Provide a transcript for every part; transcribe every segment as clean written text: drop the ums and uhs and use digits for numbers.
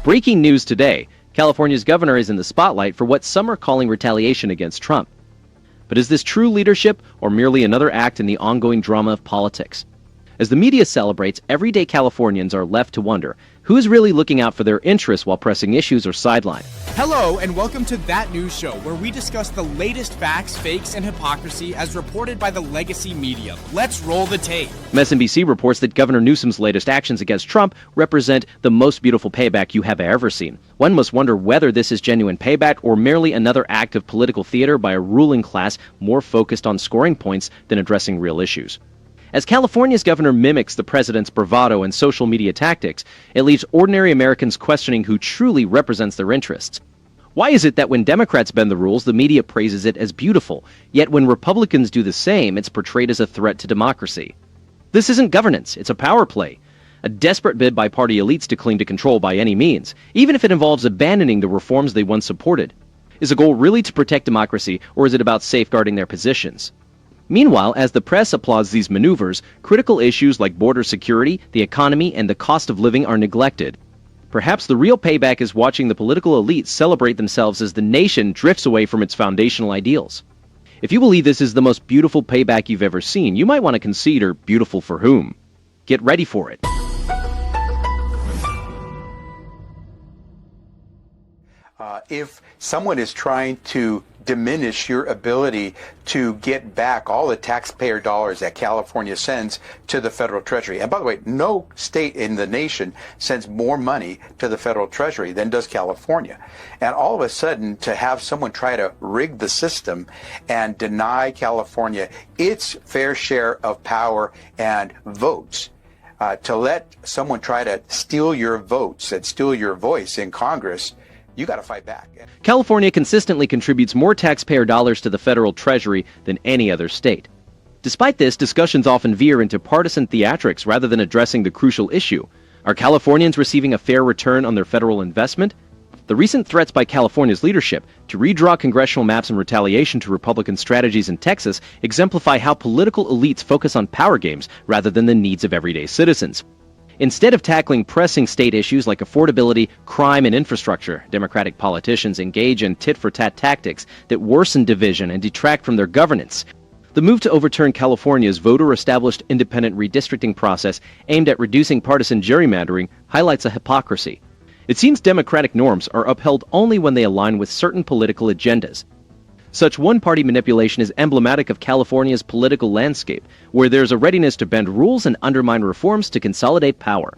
Breaking news today, California's governor is in the spotlight for what some are calling retaliation against Trump. But is this true leadership or merely another act in the ongoing drama of politics? As the media celebrates, everyday Californians are left to wonder who is really looking out for their interests while pressing issues or sidelined. Hello and welcome to That News Show, where we discuss the latest facts, fakes, and hypocrisy as reported by the legacy media. Let's roll the tape. MSNBC reports that Governor Newsom's latest actions against Trump represent the most beautiful payback you have ever seen. One must wonder whether this is genuine payback or merely another act of political theater by a ruling class more focused on scoring points than addressing real issues. As California's governor mimics the president's bravado and social media tactics, it leaves ordinary Americans questioning who truly represents their interests. Why is it that when Democrats bend the rules, the media praises it as beautiful, yet when Republicans do the same, it's portrayed as a threat to democracy? This isn't governance, it's a power play, a desperate bid by party elites to cling to control by any means, even if it involves abandoning the reforms they once supported. Is the goal really to protect democracy, or is it about safeguarding their positions? Meanwhile, as the press applauds these maneuvers, critical issues like border security, the economy, and the cost of living are neglected. Perhaps the real payback is watching the political elites celebrate themselves as the nation drifts away from its foundational ideals. If you believe this is the most beautiful payback you've ever seen, you might want to consider beautiful for whom. Get ready for it. If someone is trying to diminish your ability to get back all the taxpayer dollars that California sends to the federal treasury. And by the way, no state in the nation sends more money to the federal treasury than does California. And all of a sudden, to have someone try to rig the system and deny California its fair share of power and votes, to let someone try to steal your votes and steal your voice in Congress, you got to fight back. California consistently contributes more taxpayer dollars to the federal treasury than any other state. Despite this, discussions often veer into partisan theatrics rather than addressing the crucial issue. Are Californians receiving a fair return on their federal investment? The recent threats by California's leadership to redraw congressional maps in retaliation to Republican strategies in Texas exemplify how political elites focus on power games rather than the needs of everyday citizens. Instead of tackling pressing state issues like affordability, crime, and infrastructure, Democratic politicians engage in tit-for-tat tactics that worsen division and detract from their governance. The move to overturn California's voter-established independent redistricting process aimed at reducing partisan gerrymandering highlights a hypocrisy. It seems Democratic norms are upheld only when they align with certain political agendas. Such one-party manipulation is emblematic of California's political landscape, where there's a readiness to bend rules and undermine reforms to consolidate power.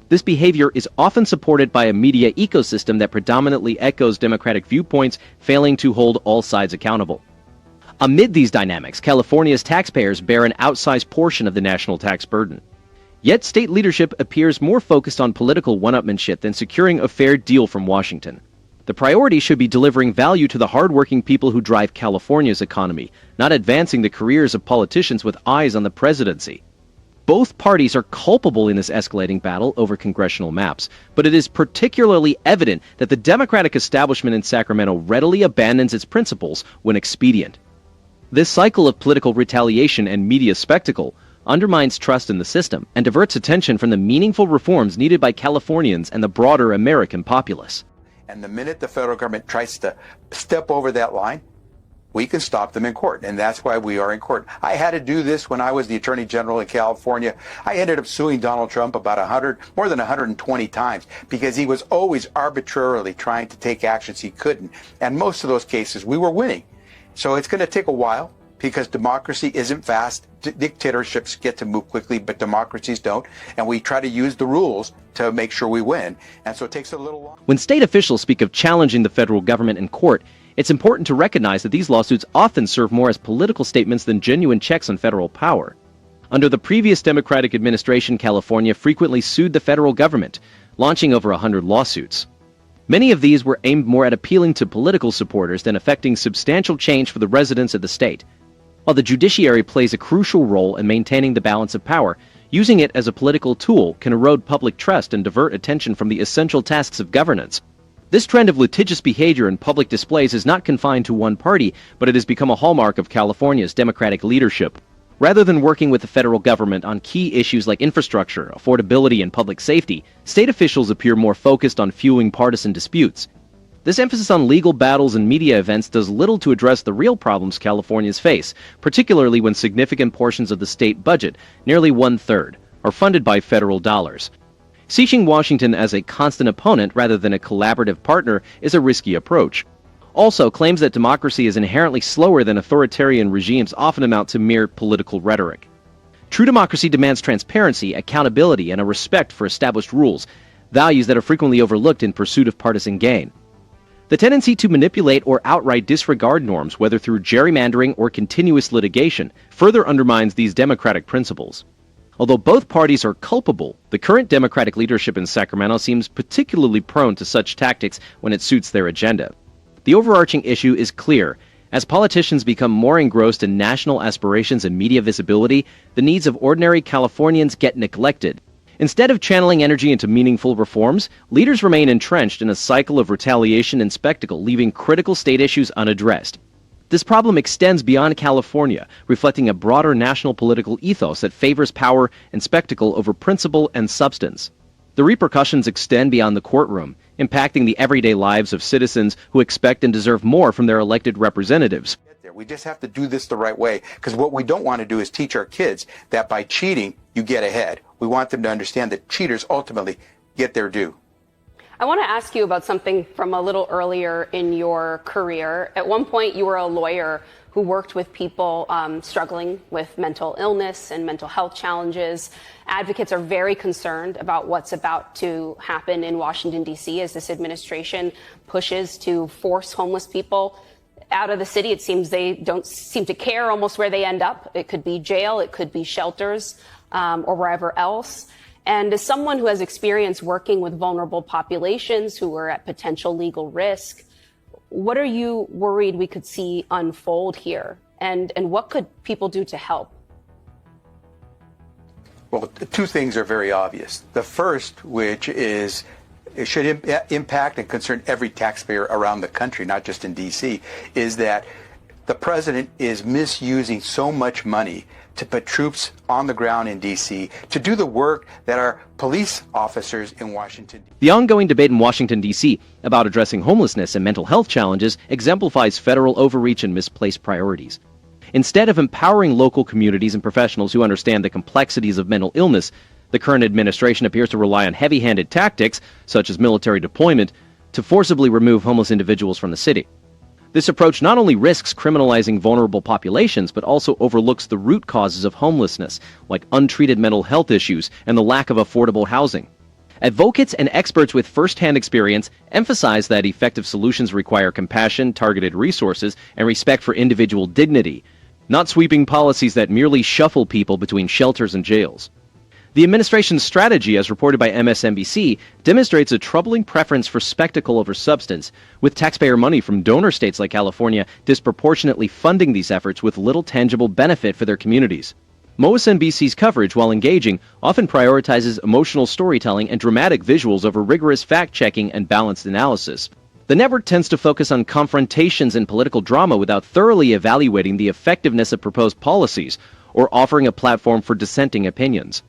This behavior is often supported by a media ecosystem that predominantly echoes Democratic viewpoints, failing to hold all sides accountable. Amid these dynamics, California's taxpayers bear an outsized portion of the national tax burden. Yet state leadership appears more focused on political one-upmanship than securing a fair deal from Washington. The priority should be delivering value to the hardworking people who drive California's economy, not advancing the careers of politicians with eyes on the presidency. Both parties are culpable in this escalating battle over congressional maps, but it is particularly evident that the Democratic establishment in Sacramento readily abandons its principles when expedient. This cycle of political retaliation and media spectacle undermines trust in the system and diverts attention from the meaningful reforms needed by Californians and the broader American populace. And the minute the federal government tries to step over that line, we can stop them in court. And that's why we are in court. I had to do this when I was the Attorney General in California. I ended up suing Donald Trump about more than 120 times because he was always arbitrarily trying to take actions he couldn't. And most of those cases, we were winning. So it's going to take a while because democracy isn't fast. Dictatorships get to move quickly, but democracies don't. And we try to use the rules to make sure we win. And so it takes a little longer. When state officials speak of challenging the federal government in court, it's important to recognize that these lawsuits often serve more as political statements than genuine checks on federal power. Under the previous Democratic administration, California frequently sued the federal government, launching over 100 lawsuits. Many of these were aimed more at appealing to political supporters than affecting substantial change for the residents of the state. While the judiciary plays a crucial role in maintaining the balance of power, using it as a political tool can erode public trust and divert attention from the essential tasks of governance. This trend of litigious behavior and public displays is not confined to one party, but it has become a hallmark of California's Democratic leadership. Rather than working with the federal government on key issues like infrastructure, affordability, and public safety, state officials appear more focused on fueling partisan disputes. This emphasis on legal battles and media events does little to address the real problems Californians face, particularly when significant portions of the state budget, nearly one-third, are funded by federal dollars. Seeing Washington as a constant opponent rather than a collaborative partner is a risky approach. Also, claims that democracy is inherently slower than authoritarian regimes often amount to mere political rhetoric. True democracy demands transparency, accountability, and a respect for established rules, values that are frequently overlooked in pursuit of partisan gain. The tendency to manipulate or outright disregard norms, whether through gerrymandering or continuous litigation, further undermines these democratic principles. Although both parties are culpable, the current Democratic leadership in Sacramento seems particularly prone to such tactics when it suits their agenda. The overarching issue is clear. As politicians become more engrossed in national aspirations and media visibility, the needs of ordinary Californians get neglected. Instead of channeling energy into meaningful reforms, leaders remain entrenched in a cycle of retaliation and spectacle, leaving critical state issues unaddressed. This problem extends beyond California, reflecting a broader national political ethos that favors power and spectacle over principle and substance. The repercussions extend beyond the courtroom, impacting the everyday lives of citizens who expect and deserve more from their elected representatives. We just have to do this the right way, because what we don't want to do is teach our kids that by cheating, you get ahead. We want them to understand that cheaters ultimately get their due. I want to ask you about something from a little earlier in your career. At one point, you were a lawyer who worked with people struggling with mental illness and mental health challenges. Advocates are very concerned about what's about to happen in Washington, D.C. as this administration pushes to force homeless people out of the city. It seems they don't seem to care almost where they end up. It could be jail, it could be shelters, or wherever else. And as someone who has experience working with vulnerable populations who are at potential legal risk, what are you worried we could see unfold here? And what could people do to help? Well, two things are very obvious. The first, which is it should impact and concern every taxpayer around the country, not just in D.C., is that the president is misusing so much money to put troops on the ground in D.C. to do the work that our police officers in Washington. The ongoing debate in Washington, D.C. about addressing homelessness and mental health challenges exemplifies federal overreach and misplaced priorities. Instead of empowering local communities and professionals who understand the complexities of mental illness, the current administration appears to rely on heavy-handed tactics, such as military deployment, to forcibly remove homeless individuals from the city. This approach not only risks criminalizing vulnerable populations, but also overlooks the root causes of homelessness, like untreated mental health issues and the lack of affordable housing. Advocates and experts with first-hand experience emphasize that effective solutions require compassion, targeted resources, and respect for individual dignity, not sweeping policies that merely shuffle people between shelters and jails. The administration's strategy, as reported by MSNBC, demonstrates a troubling preference for spectacle over substance, with taxpayer money from donor states like California disproportionately funding these efforts with little tangible benefit for their communities. MSNBC's coverage, while engaging, often prioritizes emotional storytelling and dramatic visuals over rigorous fact-checking and balanced analysis. The network tends to focus on confrontations and political drama without thoroughly evaluating the effectiveness of proposed policies or offering a platform for dissenting opinions.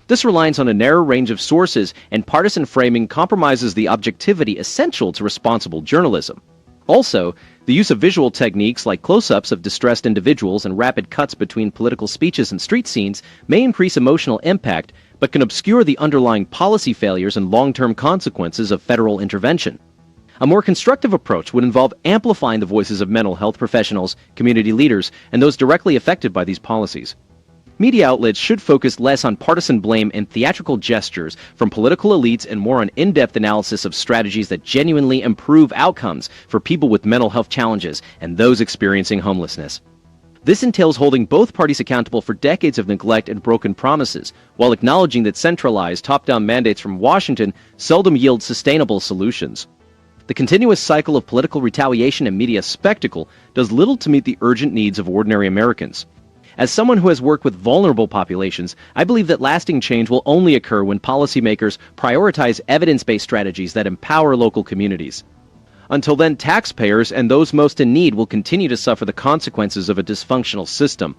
This reliance on a narrow range of sources and partisan framing compromises the objectivity essential to responsible journalism. Also, the use of visual techniques like close-ups of distressed individuals and rapid cuts between political speeches and street scenes may increase emotional impact, but can obscure the underlying policy failures and long-term consequences of federal intervention. A more constructive approach would involve amplifying the voices of mental health professionals, community leaders, and those directly affected by these policies. Media outlets should focus less on partisan blame and theatrical gestures from political elites and more on in-depth analysis of strategies that genuinely improve outcomes for people with mental health challenges and those experiencing homelessness. This entails holding both parties accountable for decades of neglect and broken promises, while acknowledging that centralized, top-down mandates from Washington seldom yield sustainable solutions. The continuous cycle of political retaliation and media spectacle does little to meet the urgent needs of ordinary Americans. As someone who has worked with vulnerable populations, I believe that lasting change will only occur when policymakers prioritize evidence-based strategies that empower local communities. Until then, taxpayers and those most in need will continue to suffer the consequences of a dysfunctional system.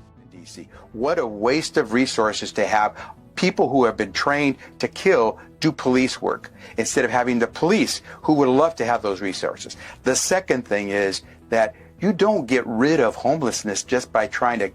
see. What a waste of resources to have people who have been trained to kill do police work instead of having the police who would love to have those resources. The second thing is that you don't get rid of homelessness just by trying to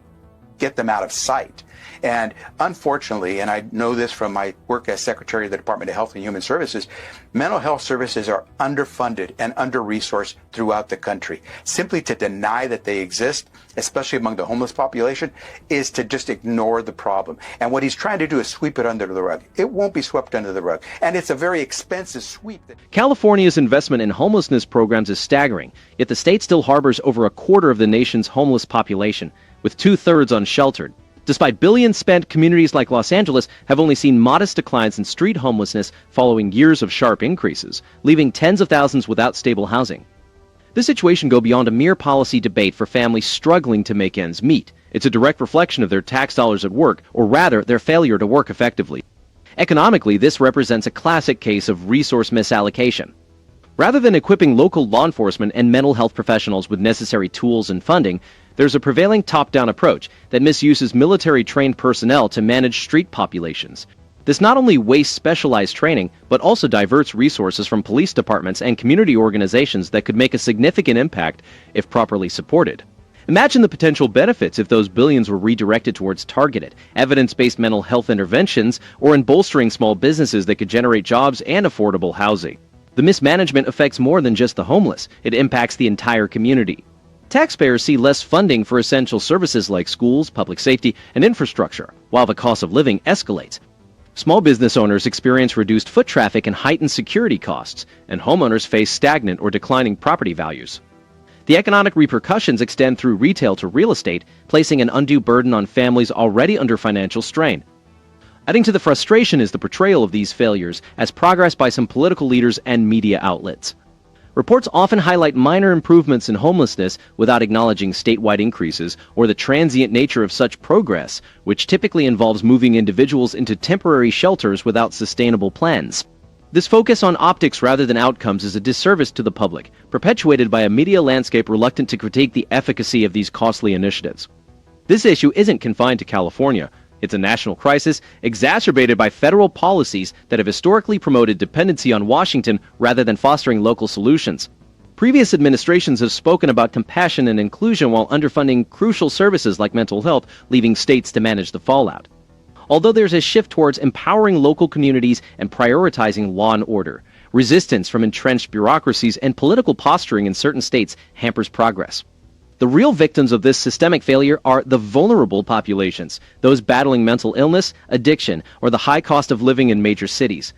get them out of sight. And unfortunately, and I know this from my work as Secretary of the Department of Health and Human Services, mental health services are underfunded and under-resourced throughout the country. Simply to deny that they exist, especially among the homeless population, is to just ignore the problem. And what he's trying to do is sweep it under the rug. It won't be swept under the rug. And it's a very expensive sweep. California's investment in homelessness programs is staggering, yet the state still harbors over a quarter of the nation's homeless population, with 2/3 unsheltered. Despite billions spent, communities like Los Angeles have only seen modest declines in street homelessness following years of sharp increases, leaving tens of thousands without stable housing. This situation goes beyond a mere policy debate for families struggling to make ends meet. It's a direct reflection of their tax dollars at work, or rather, their failure to work effectively. Economically, this represents a classic case of resource misallocation. Rather than equipping local law enforcement and mental health professionals with necessary tools and funding, there's a prevailing top-down approach that misuses military-trained personnel to manage street populations. This not only wastes specialized training, but also diverts resources from police departments and community organizations that could make a significant impact if properly supported. Imagine the potential benefits if those billions were redirected towards targeted, evidence-based mental health interventions or in bolstering small businesses that could generate jobs and affordable housing. The mismanagement affects more than just the homeless. It impacts the entire community. Taxpayers see less funding for essential services like schools, public safety, and infrastructure, while the cost of living escalates. Small business owners experience reduced foot traffic and heightened security costs, and homeowners face stagnant or declining property values. The economic repercussions extend through retail to real estate, placing an undue burden on families already under financial strain. Adding to the frustration is the portrayal of these failures as progress by some political leaders and media outlets. Reports often highlight minor improvements in homelessness without acknowledging statewide increases or the transient nature of such progress, which typically involves moving individuals into temporary shelters without sustainable plans. This focus on optics rather than outcomes is a disservice to the public, perpetuated by a media landscape reluctant to critique the efficacy of these costly initiatives. This issue isn't confined to California. It's a national crisis exacerbated by federal policies that have historically promoted dependency on Washington rather than fostering local solutions. Previous administrations have spoken about compassion and inclusion while underfunding crucial services like mental health, leaving states to manage the fallout. Although there's a shift towards empowering local communities and prioritizing law and order, resistance from entrenched bureaucracies and political posturing in certain states hampers progress. The real victims of this systemic failure are the vulnerable populations, those battling mental illness, addiction, or the high cost of living in major cities.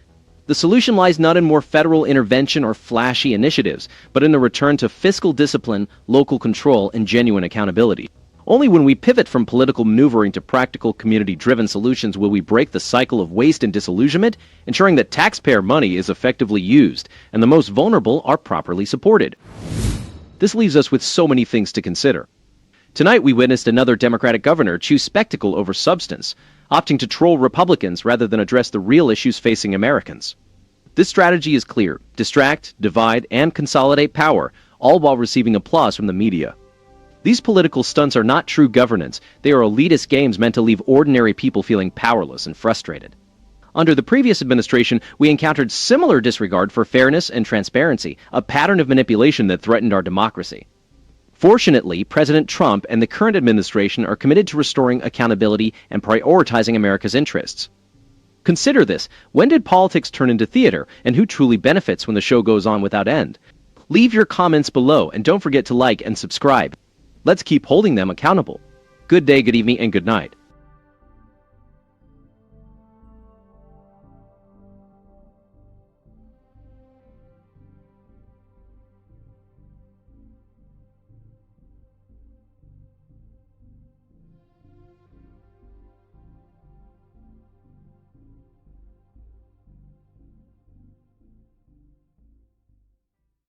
The solution lies not in more federal intervention or flashy initiatives, but in a return to fiscal discipline, local control, and genuine accountability. Only when we pivot from political maneuvering to practical community-driven solutions will we break the cycle of waste and disillusionment, ensuring that taxpayer money is effectively used and the most vulnerable are properly supported. This leaves us with so many things to consider. Tonight we witnessed another Democratic governor choose spectacle over substance, opting to troll Republicans rather than address the real issues facing Americans. This strategy is clear: distract, divide, and consolidate power, all while receiving applause from the media. These political stunts are not true governance. They are elitist games meant to leave ordinary people feeling powerless and frustrated. Under the previous administration, we encountered similar disregard for fairness and transparency, a pattern of manipulation that threatened our democracy. Fortunately, President Trump and the current administration are committed to restoring accountability and prioritizing America's interests. Consider this: when did politics turn into theater, and who truly benefits when the show goes on without end? Leave your comments below, and don't forget to like and subscribe. Let's keep holding them accountable. Good day, good evening, and good night.